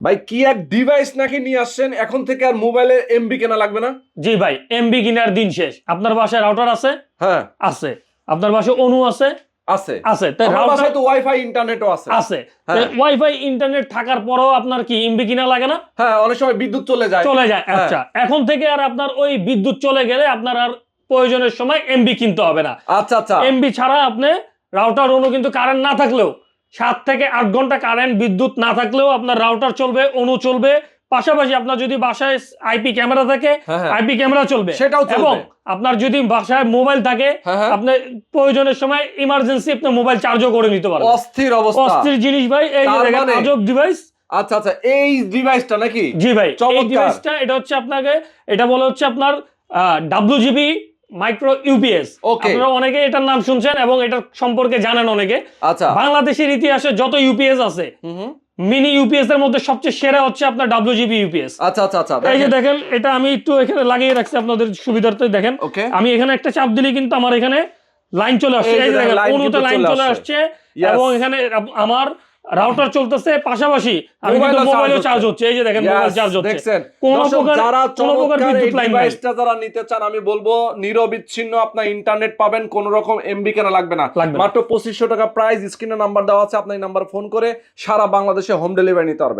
ভাই কি এক ডিভাইস নাকি নিয়ে আসছেন, এখন থেকে আর মোবাইলে এমবি কেনা লাগবে না? জি ভাই, এমবি কেনার দিন শেষ। আপনার বাসায় রাউটার আছে? হ্যাঁ আছে। আপনার বাসায় অনু আছে? আছে। আছে। তাই আমার রাউটার বাসায় তো ওয়াইফাই ইন্টারনেটও আছে। আছে। হ্যাঁ। ওয়াইফাই ইন্টারনেট থাকার পরেও আপনার কি এমবি কিনা লাগে না? হ্যাঁ, অনেক সময় বিদ্যুৎ চলে যায়। চলে যায়। হ্যাঁ। আচ্ছা, এখন থেকে আর আপনার ওই বিদ্যুৎ চলে গেলে আপনার আর প্রয়োজনের সময় এমবি কিনতে হবে না। আচ্ছা আচ্ছা। এমবি ছাড়া আপনি রাউটার অনু কিন্তু কারেন্ট না থাকলেও 7 থেকে 8 ঘন্টা কারেন্ট বিদ্যুৎ না থাকলেও আপনার রাউটার চলবে, অনু চলবে। পাশাপাশি আপনার যদি বাসায় আইপি ক্যামেরা থাকে, হ্যাঁ, হ্যাঁ। আইপি ক্যামেরা চলবে। সেটাও চলবে। এবং আপনার যদি বাসায় মোবাইল থাকে, হ্যাঁ, হ্যাঁ। আপনি প্রয়োজনের সময় ইমার্জেন্সি আপনি মোবাইল চার্জও করে নিতে পারবেন। অস্থির অবস্থা। অস্থির জিনিস ভাই। এই যে তার দেখেন মানে- আজব ডিভাইস। আচ্ছা আচ্ছা, এই ডিভাইসটা নাকি? জি ভাই, এই চমৎকার। ডিভাইসটা এটা হচ্ছে আপনাকে, এটা বলা হচ্ছে আপনার WGB মাইক্রো ইউপিএস। Okay. আপনারা অনেকে এটার নাম শুনছেন এবং এটার সম্পর্কে জানেন অনেকে। আচ্ছা। বাংলাদেশের ইতিহাসে যত ইউপিএস আছে, হুম। মিনি ইউপিএস এর মধ্যে সবচেয়ে সেরা হচ্ছে আপনার WGB ইউপিএস। আচ্ছা আচ্ছা আচ্ছা। এই যে দেখেন, এটা আমি একটু এখানে লাগিয়ে রাখছি আপনাদের সুবিধার্থে। দেখেন, Okay. আমি এখানে একটা চাপ দিলে কিন্তু আমার এখানে লাইন চলে আসছে। এই যে এই যে দেখেন, line অনুতে কিন্তু লাইন চলে চলে আসছে। আসছে। Yes. এবং এখানে আমার রাউটার চলতেছে, পাশাপাশি আমি কিন্তু মোবাইলও মোবাইলও charge চার্জ হচ্ছে। এই যে দেখেন, মোবাইল Yes, চার্জ হচ্ছে। দেখছেন? কোনো দর্শক, প্রকার যারা কোনো প্রকার চমৎকার এই বিদ্যুৎ লাইন নাই। ডিভাইসটা যারা নিতে চান, আমি বলবো নিরবিচ্ছিন্ন আপনার ইন্টারনেট পাবেন, কোন রকম এমবি কেনা লাগবে না। লাগবে না। মাত্র 2500 টাকা প্রাইস। স্ক্রিনে নাম্বার দেওয়া আছে, আপনি এই নাম্বার ফোন করে সারা বাংলাদেশে হোম ডেলিভারি নিতে পারবেন।